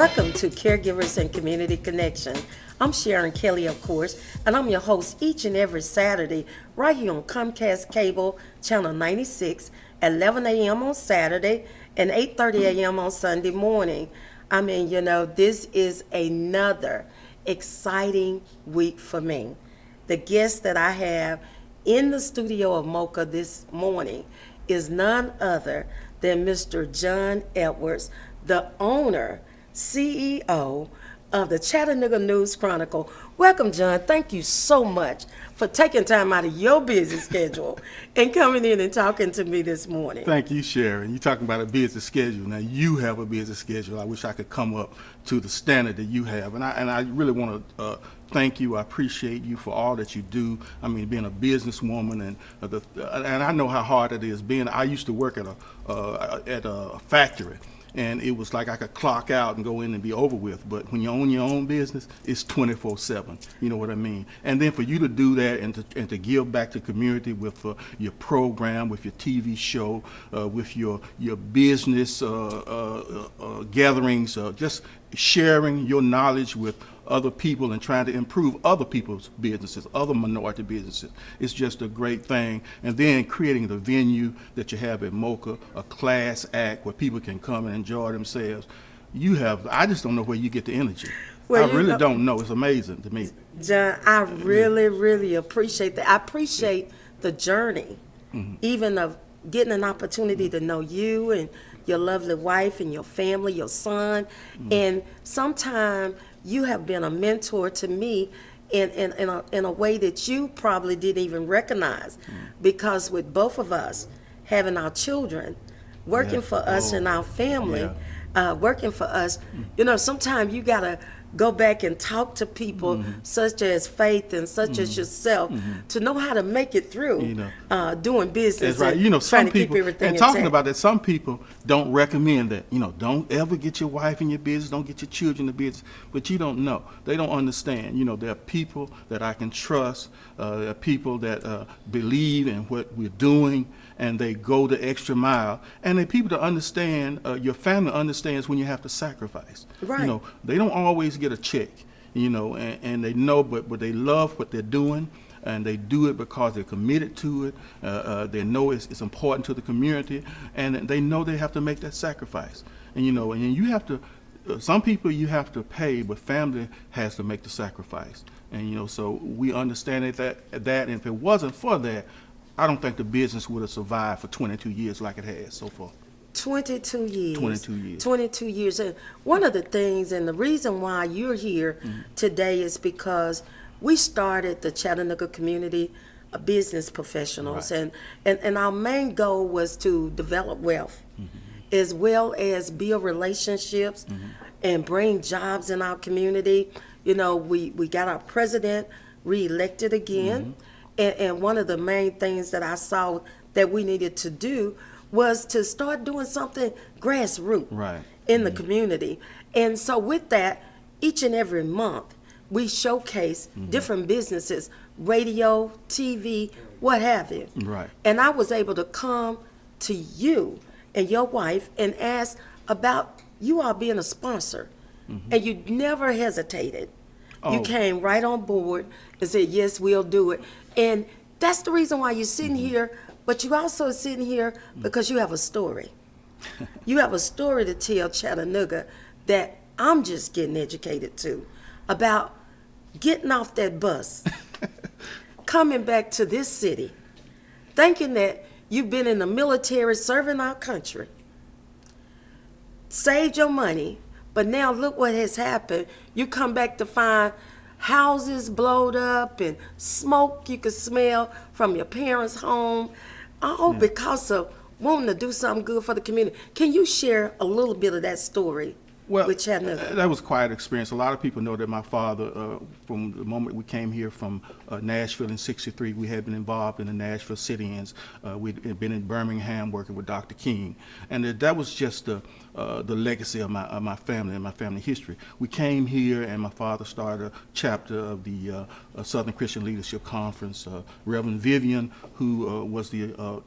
Welcome to Caregivers and Community Connection. I'm Sharon Kelly, of course, and I'm your host each and every Saturday right here on Comcast Cable, Channel 96, at 11 a.m. on Saturday and 8:30 a.m. on Sunday morning. I mean, this is another exciting week for me. The guest that I have in the studio of Mocha this morning is none other than Mr. John Edwards, the owner, CEO of the Chattanooga News Chronicle. Welcome, John. Thank you so much for taking time out of your busy schedule and coming in and talking to me this morning. Thank you, Sharon. You're talking about a busy schedule. Now, you have a busy schedule. I wish I could come up to the standard that you have. And I really want to thank you. I appreciate you for all that you do. I mean, being a businesswoman, and I know how hard it is. I used to work at a factory. And it was like I could clock out and go in and be over with. But when you own your own business, it's 24/7. You know what I mean? And then for you to do that and to give back to the community with your program, with your TV show, with your business gatherings, just sharing your knowledge with other people and trying to improve other people's businesses, other minority businesses. It's just a great thing. And then creating the venue that you have at Mocha, a class act where people can come and enjoy themselves. I just don't know where you get the energy. Well, I really don't know. It's amazing to me. John, I really, really appreciate that. I appreciate the journey, even of getting an opportunity to know you and your lovely wife and your family, your son. And sometimes you have been a mentor to me in a way that you probably didn't even recognize, because with both of us having our children working for us and our family working for us, sometimes you gotta go back and talk to people such as Faith and such as yourself to know how to make it through doing business. That's right. And some to people, keep everything and talking intact. about that, some people don't recommend that. Don't ever get your wife in your business, don't get your children in the business. But you don't know. They don't understand. There are people that I can trust. There are people that believe in what we're doing, and they go the extra mile. And there are people that understand, your family understands when you have to sacrifice. Right. They don't always get a check, and they know, but they love what they're doing, and they do it because they're committed to it. They know it's important to the community, and they know they have to make that sacrifice. And and you have to. Some people you have to pay, but family has to make the sacrifice. And so we understand that, and if it wasn't for that, I don't think the business would have survived for 22 years like it has so far. 22 years. 22 years. 22 years. And one of the things, and the reason why you're here today is because we started the Chattanooga Community Business Professionals. Right. And our main goal was to develop wealth as well as build relationships and bring jobs in our community. We got our president reelected again. And one of the main things that I saw that we needed to do was to start doing something grassroots in the community. And so with that, each and every month, we showcase different businesses, radio, TV, what have you. Right. And I was able to come to you and your wife and ask about you all being a sponsor. And you never hesitated. You came right on board and said, yes, we'll do it. And that's the reason why you're sitting here. But you also sitting here because you have a story. You have a story to tell Chattanooga that I'm just getting educated to, about getting off that bus, coming back to this city, thinking that you've been in the military serving our country, saved your money, but now look what has happened. You come back to find houses blowed up and smoke you could smell from your parents' home, all because of wanting to do something good for the community. Can you share a little bit of that story with Chattanooga? That was quite an experience. A lot of people know that my father, from the moment we came here from Nashville in '63, we had been involved in the Nashville sit-ins. We'd been in Birmingham working with Dr. King. And that was just the legacy of my family and my family history. We came here, and my father started a chapter of the Southern Christian Leadership Conference. Reverend Vivian, who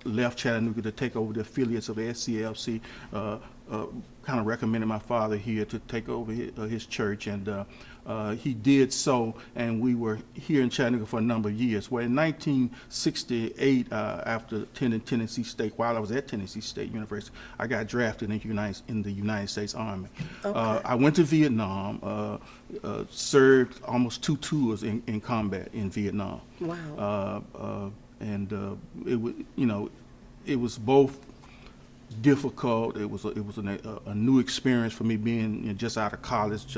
left Chattanooga to take over the affiliates of SCLC, kind of recommended my father here to take over his church, and he did so, and we were here in Chattanooga for a number of years. Well, in 1968, after attending Tennessee State, while I was at Tennessee State University, I got drafted in the United States Army. Okay. I went to Vietnam, served almost 2 tours in combat in Vietnam. Wow. It was both difficult. It was a new experience for me, being just out of college,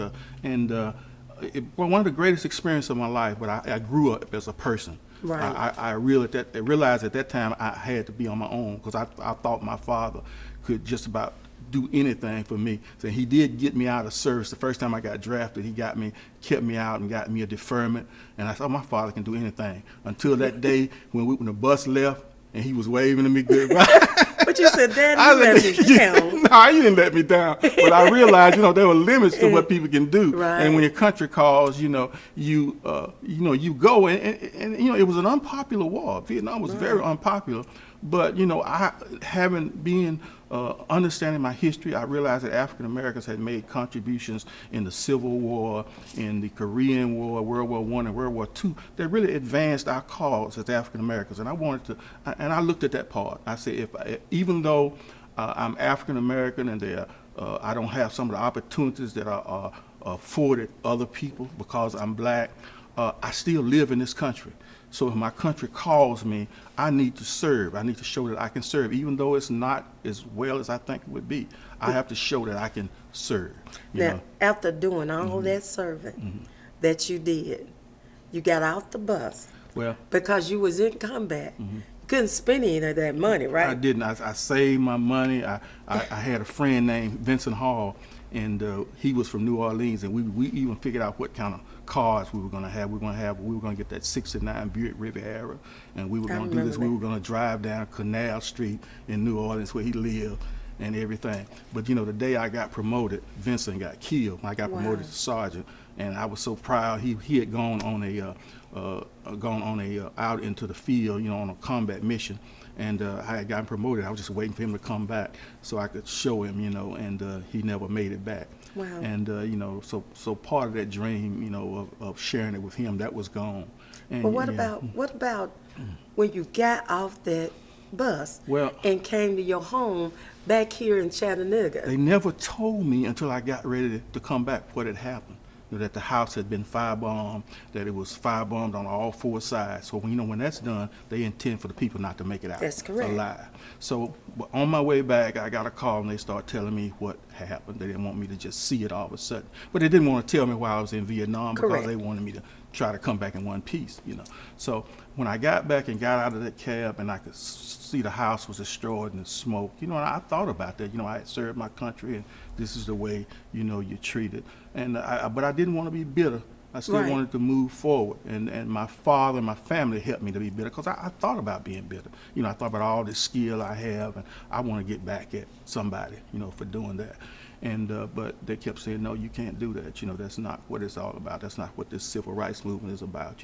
one of the greatest experiences of my life. But I grew up as a person. Right. I realized at that time I had to be on my own, because I thought my father could just about do anything for me. So he did get me out of service. The first time I got drafted, he kept me out and got me a deferment. And I thought my father can do anything, until that day when the bus left and he was waving to me goodbye. But you said, Daddy, you let me down. No, he didn't let me down. But I realized, there were limits to what people can do. Right. And when your country calls, you go. And it was an unpopular war. Vietnam was very unpopular. But understanding my history, I realized that African Americans had made contributions in the Civil War, in the Korean War, World War I, and World War II that really advanced our cause as African Americans. And I looked at that part. I said, even though I'm African American and I don't have some of the opportunities that are afforded other people because I'm black, I still live in this country. So if my country calls me, I need to serve. I need to show that I can serve, even though it's not as well as I think it would be. I have to show that I can serve. Now, after doing all that serving that you did, you got out the bus. Well, because you was in combat. You couldn't spend any of that money, right? I didn't. I saved my money. I had a friend named Vincent Hall, and he was from New Orleans, and we even figured out what kind of cars we were going to have. We were going to get that '69 Buick Riviera, and we were going to do this. We were going to drive down Canal Street in New Orleans where he lived and everything. But the day I got promoted, Vincent got killed. I got promoted to sergeant, and I was so proud. He had gone on out into the field, on a combat mission. And I had gotten promoted. I was just waiting for him to come back so I could show him, and he never made it back. Wow. And, so part of that dream, of sharing it with him, that was gone. And, but what about when you got off that bus and came to your home back here in Chattanooga? They never told me until I got ready to come back what had happened. That the house had been firebombed, that it was firebombed on all 4 sides. So when that's done, they intend for the people not to make it out alive. So on my way back, I got a call, and they started telling me what had happened. They didn't want me to just see it all of a sudden. But they didn't want to tell me while I was in Vietnam, because they wanted me to try to come back in one piece. So when I got back and got out of that cab, and I could see the house was destroyed and smoke, and I thought about that. I had served my country, and this is the way, you're treated. And but I didn't want to be bitter. I still wanted to move forward. And my father and my family helped me to be bitter, because I thought about being bitter. I thought about all the skill I have, and I want to get back at somebody, for doing that. And but they kept saying, no, you can't do that. That's not what it's all about. That's not what this civil rights movement is about.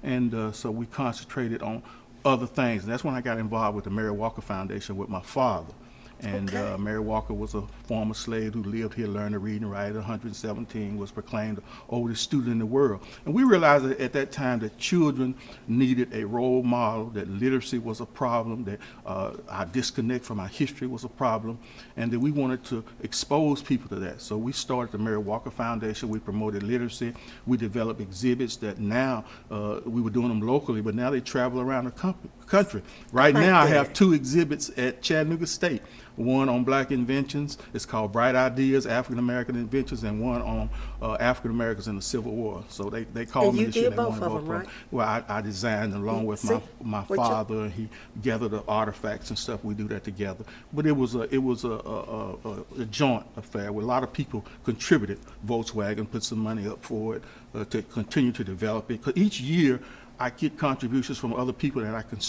And so we concentrated on other things. And that's when I got involved with the Mary Walker Foundation with my father. And Mary Walker was a former slave who lived here, learned to read and write at 117, was proclaimed the oldest student in the world. And we realized that at that time that children needed a role model, that literacy was a problem, that our disconnect from our history was a problem, and that we wanted to expose people to that. So we started the Mary Walker Foundation. We promoted literacy. We developed exhibits that now, we were doing them locally, but now they travel around the country. Right now I have 2 exhibits at Chattanooga State. One on black inventions, it's called Bright Ideas, African American Inventions, and one on African Americans in the Civil War. So they called me this year. And you did both of them, right? Well, I designed along with my father, and he gathered the artifacts and stuff. We do that together. But it was a joint affair where a lot of people contributed. Volkswagen put some money up for it to continue to develop it. Because each year I get contributions from other people that I can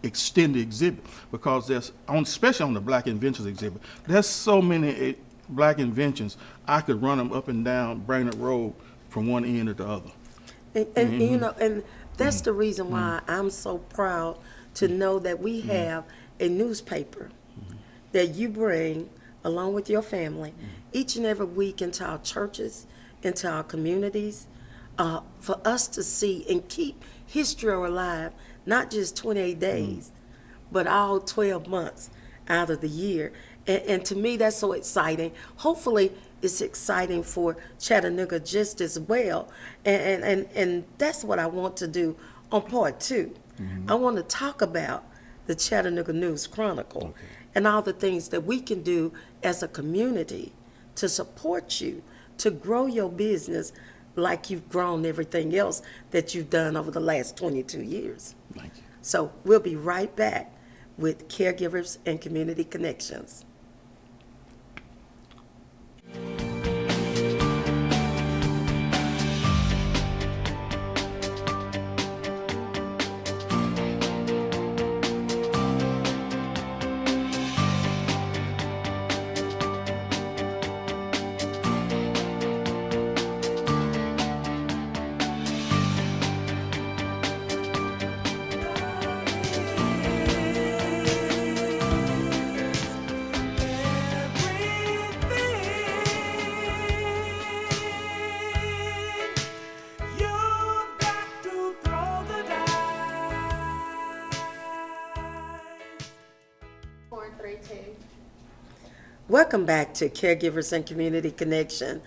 extend the exhibit, because especially on the Black Inventions exhibit, there's so many black inventions, I could run them up and down Brainerd Road from one end to the other. And and that's the reason why I'm so proud to know that we have a newspaper that you bring along with your family, each and every week into our churches, into our communities, for us to see and keep history alive, not just 28 days, but all 12 months out of the year. And to me, that's so exciting. Hopefully, it's exciting for Chattanooga just as well. And that's what I want to do on part two. I want to talk about the Chattanooga News Chronicle and all the things that we can do as a community to support you, to grow your business like you've grown everything else that you've done over the last 22 years. Thank you. So we'll be right back with Caregivers and Community Connections. Welcome back to Caregivers and Community Connection.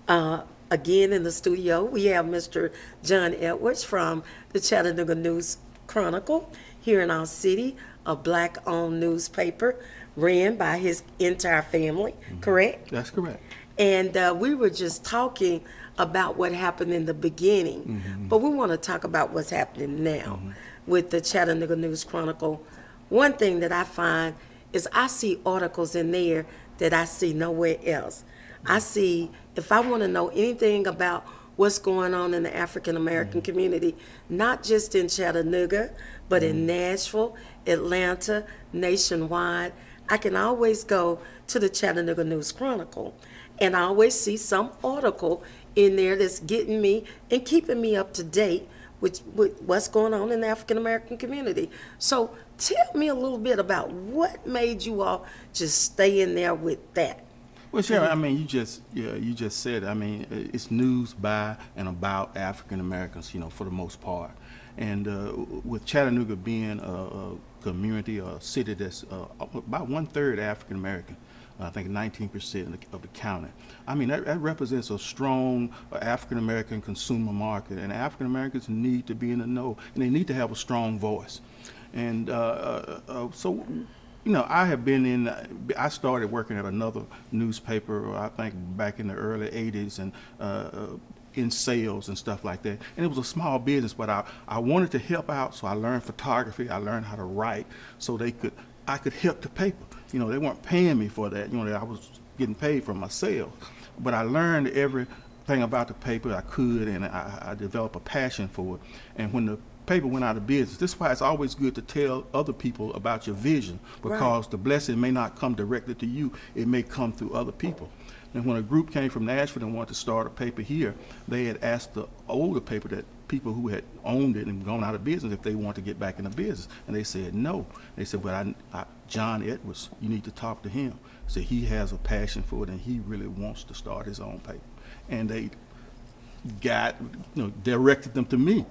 Again in the studio, we have Mr. John Edwards from the Chattanooga News Chronicle here in our city, a Black-owned newspaper ran by his entire family, correct? That's correct. And we were just talking about what happened in the beginning, but we want to talk about what's happening now with the Chattanooga News Chronicle. One thing that I find is I see articles in there that I see nowhere else. I see, if I want to know anything about what's going on in the African American community, not just in Chattanooga, but in Nashville, Atlanta, nationwide, I can always go to the Chattanooga News Chronicle, and I always see some article in there that's getting me and keeping me up to date with what's going on in the African American community. So tell me a little bit about what made you all just stay in there with that. Well, Sharon, I mean, you just said, I mean, it's news by and about African Americans, for the most part. And with Chattanooga being a community, a city that's about 1/3 African American, I think 19% of the county. I mean, that represents a strong African American consumer market, and African Americans need to be in the know, and they need to have a strong voice. And so, I have been I started working at another newspaper, I think back in the early 80s, and in sales and stuff like that. And it was a small business, but I wanted to help out, so I learned photography, I learned how to write, so I could help the paper. They weren't paying me for that. I was getting paid for my sales. But I learned everything about the paper I could, and I developed a passion for it. And when the paper went out of business, this is why it's always good to tell other people about your vision, because the blessing may not come directly to you. It may come through other people. And when a group came from Nashville and wanted to start a paper here, they had asked the older paper, that people who had owned it and gone out of business, if they wanted to get back into business. And they said no. They said, well, John Edwards, you need to talk to him. So he has a passion for it, and he really wants to start his own paper. And they directed them to me.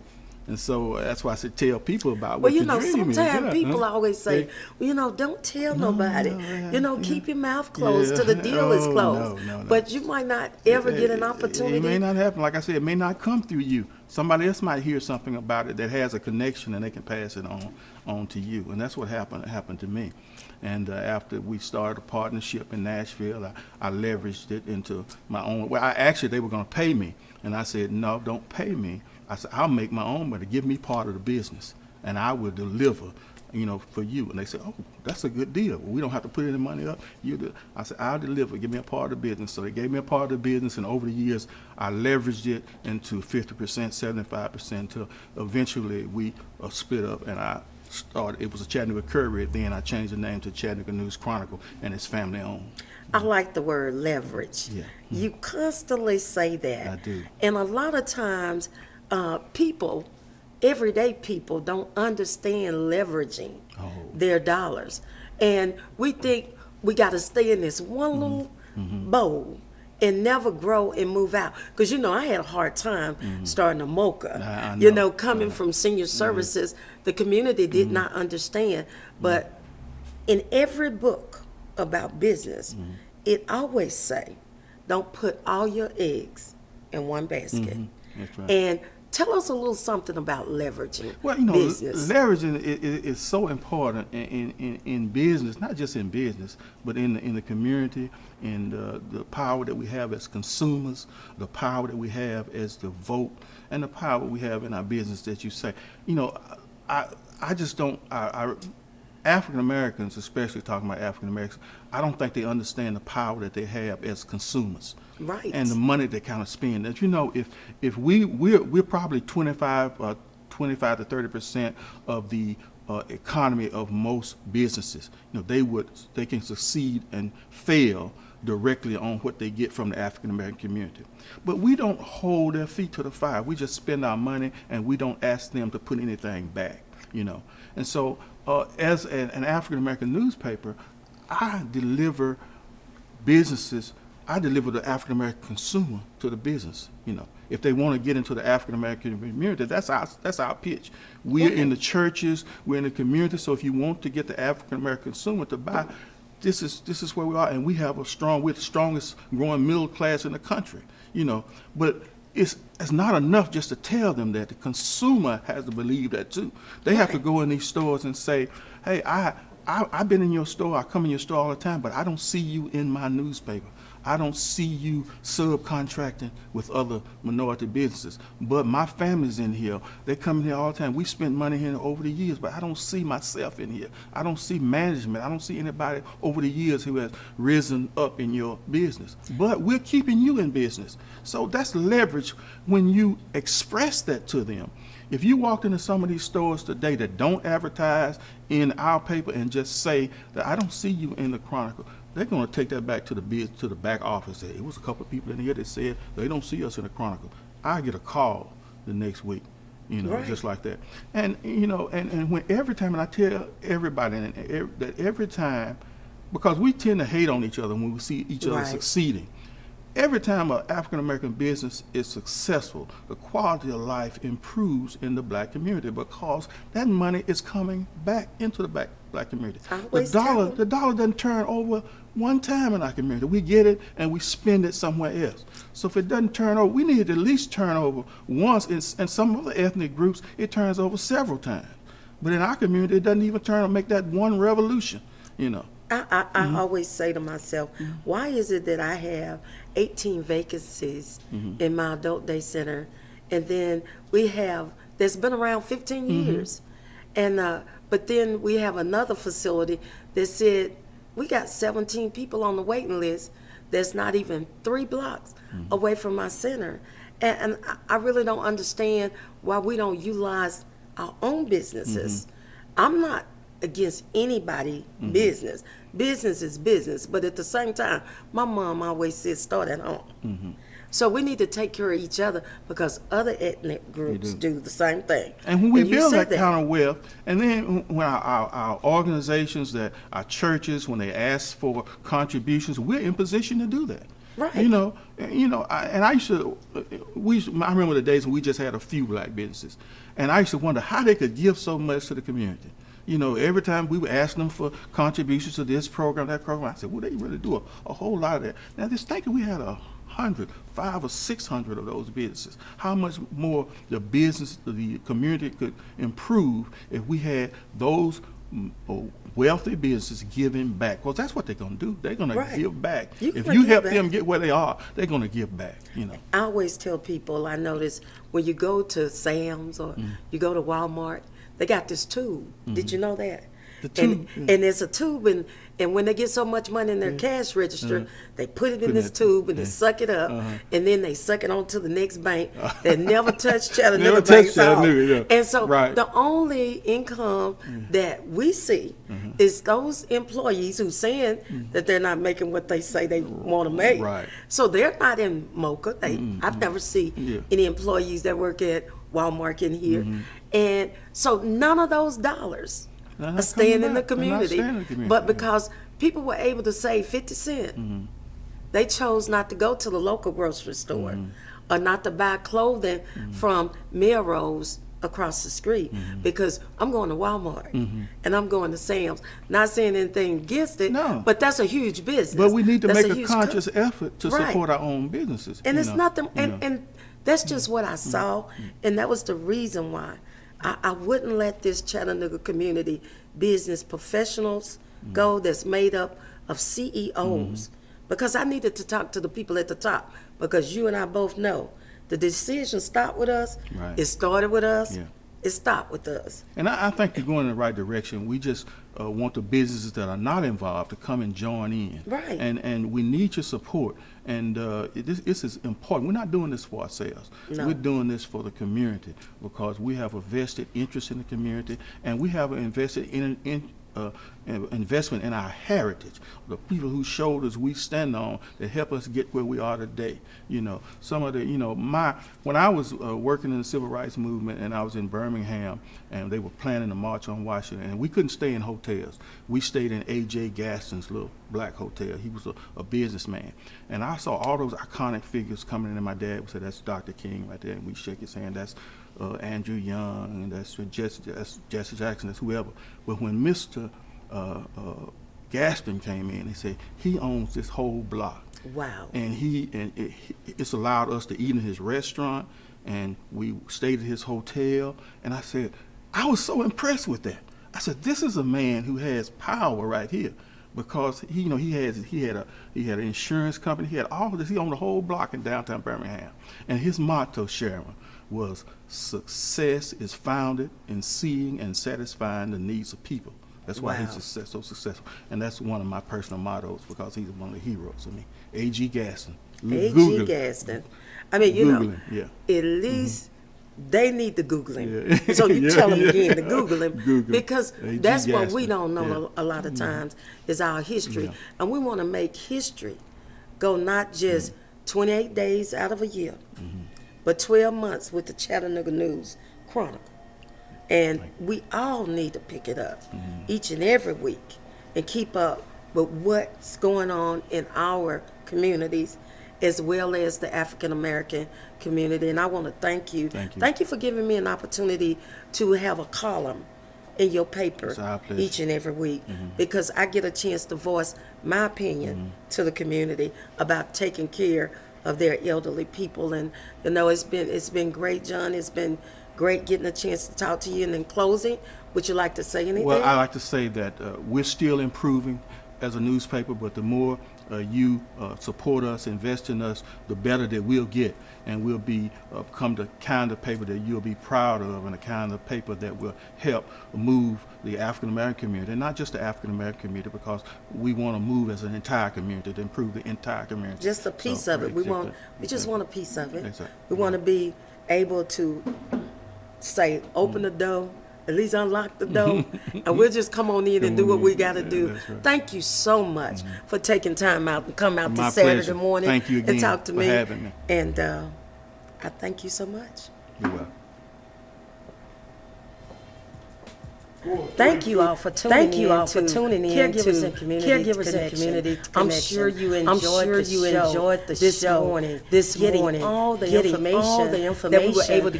And so that's why I said tell people about what your dream is. Sometimes people always say, don't tell nobody. Keep your mouth closed till the deal is closed. But you might not ever get an opportunity. It may not happen. Like I said, it may not come through you. Somebody else might hear something about it that has a connection, and they can pass it on to you. And that's what happened to me. And after we started a partnership in Nashville, I leveraged it into my own. Well, they were going to pay me. And I said, no, don't pay me. I said, I'll make my own money. Give me part of the business, and I will deliver, for you. And they said, oh, that's a good deal. We don't have to put any money up. You do. I said, I'll deliver. Give me a part of the business. So they gave me a part of the business, and over the years, I leveraged it into 50%, 75%, until eventually we split up, and I started. It was a Chattanooga Courier. Then I changed the name to Chattanooga News Chronicle, and it's family owned. I like the word leverage. Yeah. You constantly say that. I do. And a lot of times, everyday people don't understand leveraging their dollars. And we think, we got to stay in this one little bowl and never grow and move out. Because, I had a hard time starting a mocha. I know. Coming from senior services, the community did not understand. But in every book about business, it always say, don't put all your eggs in one basket. That's right. And tell us a little something about leveraging Well, business. leveraging is so important in business, not just in business, but in the community, and the power that we have as consumers, the power that we have as the vote, and the power we have in our business that you say. I just don't. African Americans, especially talking about African Americans, I don't think they understand the power that they have as consumers. Right. And the money they kind of spend. That if we're probably 25 to 30% of the economy of most businesses. They can succeed and fail directly on what they get from the African American community. But we don't hold their feet to the fire. We just spend our money and we don't ask them to put anything back. And so as an African American newspaper, I deliver the African American consumer to the business. If they want to get into the African American community, that's our pitch. We're in the churches, we're in the community. So if you want to get the African American consumer to buy, this is where we are, and we're the strongest growing middle class in the country. But it's not enough just to tell them that. The consumer has to believe that too. They have to go in these stores and say, hey, I've been in your store, I come in your store all the time, but I don't see you in my newspaper. I don't see you subcontracting with other minority businesses. But my family's in here. They come in here all the time. We spent money here over the years, but I don't see myself in here. I don't see management. I don't see anybody over the years who has risen up in your business. But we're keeping you in business. So that's leverage when you express that to them. If you walked into some of these stores today that don't advertise in our paper and just say that I don't see you in the Chronicle, they're going to take that back to the back office. It was a couple of people in here that said they don't see us in the Chronicle. I get a call the next week, Right. just like that. And and when every time, and I tell everybody that every time, because we tend to hate on each other when we see each other Right. succeeding. Every time an African American business is successful, the quality of life improves in the black community because that money is coming back into the black community. The dollar doesn't turn over one time in our community. We get it and we spend it somewhere else. So if it doesn't turn over, we need it to at least turn over once. In some other ethnic groups, it turns over several times. But in our community, it doesn't even turn or make that one revolution. I always say to myself, why is it that I have 18 vacancies in my adult day center, and then that's been around 15 years, and but then we have another facility that said we got 17 people on the waiting list that's not even 3 blocks away from my center, and I really don't understand why we don't utilize our own businesses. I'm not against anybody business. Business is business, but at the same time, my mom always said start at home. So we need to take care of each other because other ethnic groups do the same thing. And when we build that kind of wealth, and then when our organizations, our churches, when they ask for contributions, we're in position to do that. Right. I remember the days when we just had a few black businesses, and I used to wonder how they could give so much to the community. Every time we were asking them for contributions to this program, that program, I said, well, they really do a whole lot of that. Now, just think if we had 500 or 600 of those businesses, how much more the community could improve if we had those wealthy businesses giving back. Because that's what they're going to do. They're going to give back. If you help them get where they are, they're going to give back. I always tell people, I notice when you go to Sam's or you go to Walmart, they got this tube. Did you know that? The tube. And it's a tube, and when they get so much money in their cash register, they put it in this tube and they suck it up, and then they suck it on to the next bank that never touched Chattanooga Bank's off. And so the only income that we see is those employees who saying that they're not making what they say they want to make. Right. So they're not in Mocha. I've never seen any employees that work at Walmart in here. And so none of those dollars are staying in the community. But because people were able to save 50 cents. They chose not to go to the local grocery store or not to buy clothing from Melrose across the street because I'm going to Walmart and I'm going to Sam's. Not saying anything against it, No. but that's a huge business. But we need to That's make a huge conscious effort to Right. support our own businesses. And you it's know, nothing, you know. and that's just what I saw, and that was the reason why I wouldn't let this Chattanooga community business professionals go that's made up of CEOs, because I needed to talk to the people at the top, because you and I both know the decision stopped with us, Right. it started with us, Yeah. it stopped with us. And I think you're going in the right direction. We just want the businesses that are not involved to come and join in. Right. And we need your support. And this is important. We're not doing this for ourselves. No. We're doing this for the community because we have a vested interest in the community, and we have an invested investment in our heritage, the people whose shoulders we stand on that help us get where we are today. You know, some of the, when I was working in the civil rights movement and I was in Birmingham and they were planning a march on Washington, and we couldn't stay in hotels. We stayed in A.J. Gaston's little black hotel. He was a businessman. And I saw all those iconic figures coming in, and my dad would say, "That's Dr. King right there." And we shake his hand. That's Andrew Young, and that's Jesse Jackson, that's whoever. But when Mr. Gaston came in, he said he owns this whole block. Wow. And it's allowed us to eat in his restaurant, and we stayed at his hotel. And I said, I was so impressed with that. I said, this is a man who has power right here, because he had an insurance company. He had all of this. He owned the whole block in downtown Birmingham, and his motto, Sharon, was success is founded in seeing and satisfying the needs of people. That's why Wow. he's so successful. And that's one of my personal mottos, because he's one of the heroes of me. A.G. Gaston. A.G. Google him. Gaston. I mean, Google him, yeah. at least they need to Google him. Yeah. So you Yeah, tell them yeah. again to Google him. Google because A.G. that's what we Gaston. don't know Yeah. a lot of times is our history. Yeah. And we want to make history go not just 28 days out of a year, but 12 months with the Chattanooga News Chronicle. And we all need to pick it up each and every week and keep up with what's going on in our communities as well as the African American community. And I want to thank you. Thank you. Thank you for giving me an opportunity to have a column in your paper It's our pleasure. each and every week, because I get a chance to voice my opinion to the community about taking care of their elderly people. And it's been great, John. It's been great getting a chance to talk to you. And in closing, would you like to say anything? Well, I like to say that we're still improving as a newspaper, but the more you support us, invest in us, the better that we'll get, and we'll become the kind of paper that you'll be proud of, and the kind of paper that will help move the African American community, and not just the African American community, because we want to move as an entire community to improve the entire community. Just a piece of it. We just want a piece of it. Exactly. We want to be able to say, open the door, at least unlock the door, and we'll just come on in and do what we got to do. That's right. Thank you so much for taking time out and come out My this Saturday pleasure. morning Thank you again and talk to for me. having me. And I thank you so much. You're welcome. Thank you all for tuning in. Caregivers and community. I'm sure you enjoyed the show this morning. Getting all the information that we were able to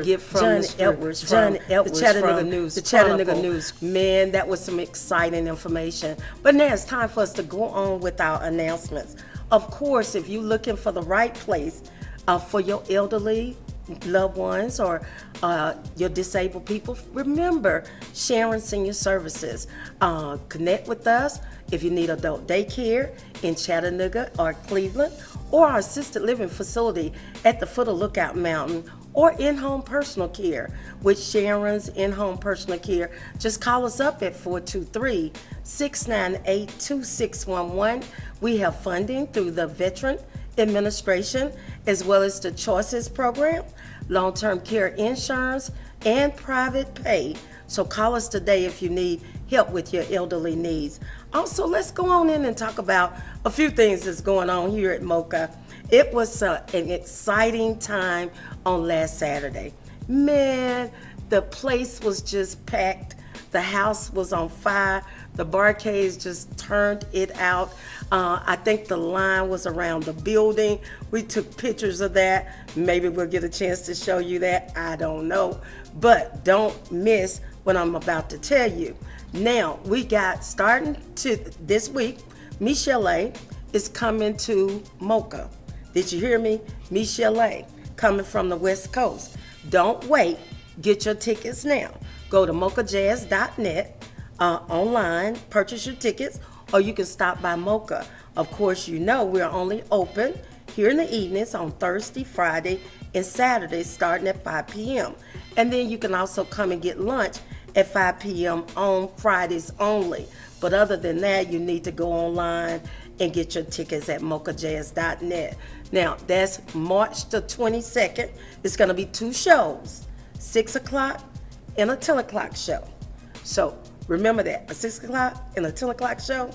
get from John Edwards, the Chattanooga News. Man, that was some exciting information. But now it's time for us to go on with our announcements. Of course, if you're looking for the right place for your elderly loved ones or your disabled people, remember Sharon Senior Services. Connect with us if you need adult daycare in Chattanooga or Cleveland, or our assisted living facility at the foot of Lookout Mountain, or in-home personal care. With Sharon's in-home personal care, just call us up at 423-698-2611. We have funding through the Veteran Administration, as well as the Choices Program, long-term care insurance, and private pay. So call us today if you need help with your elderly needs. Also, let's go on in and talk about a few things that's going on here at MOCA. It was an exciting time on last Saturday. Man, the place was just packed. The house was on fire. The barcades just turned it out. I think the line was around the building. We took pictures of that. Maybe we'll get a chance to show you that. I don't know. But don't miss what I'm about to tell you. Now, we got starting to this week, Michelle is coming to Mocha. Did you hear me? Michelle coming from the West Coast. Don't wait. Get your tickets now. Go to mochajazz.net online, purchase your tickets, or you can stop by Mocha. Of course, you know we're only open here in the evenings on Thursday, Friday, and Saturday starting at 5 p.m. And then you can also come and get lunch at 5 p.m. on Fridays only. But other than that, you need to go online and get your tickets at mochajazz.net. Now, that's March the 22nd. It's going to be 2 shows, 6 o'clock and a 10 o'clock show. So remember that, a 6 o'clock and a 10 o'clock show.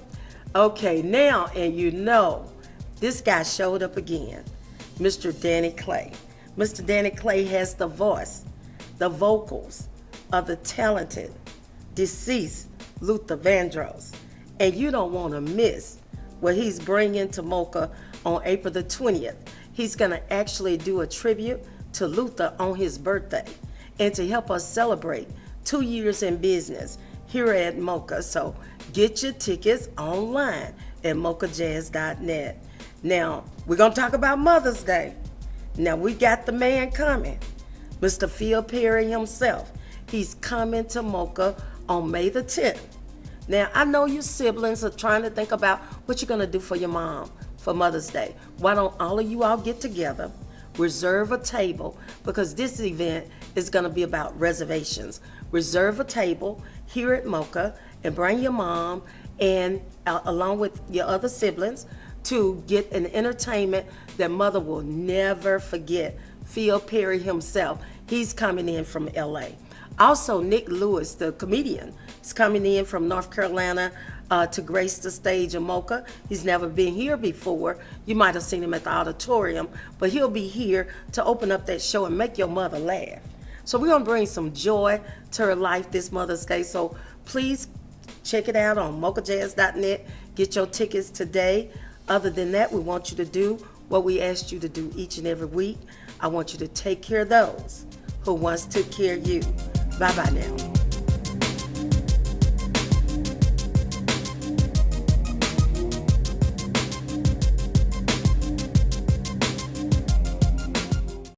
Okay, now, and you know, this guy showed up again, Mr. Danny Clay. Mr. Danny Clay has the voice, the vocals of the talented, deceased Luther Vandross. And you don't want to miss what he's bringing to Mocha on April the 20th. He's going to actually do a tribute to Luther on his birthday and to help us celebrate 2 years in business here at Mocha. So get your tickets online at mochajazz.net. Now, we're going to talk about Mother's Day. Now, we got the man coming, Mr. Phil Perry himself. He's coming to Mocha on May the 10th. Now, I know your siblings are trying to think about what you're going to do for your mom for Mother's Day. Why don't all of you all get together, reserve a table, because this event is going to be about reservations. Reserve a table here at Mocha and bring your mom and along with your other siblings to get an entertainment that Mother will never forget. Phil Perry himself, he's coming in from LA. Also, Nick Lewis, the comedian, is coming in from North Carolina to grace the stage of Mocha. He's never been here before. You might have seen him at the auditorium, but he'll be here to open up that show and make your mother laugh. So we're going to bring some joy to her life this Mother's Day. So please check it out on mochajazz.net. Get your tickets today. Other than that, we want you to do what we asked you to do each and every week. I want you to take care of those who once took care of you. Bye-bye now.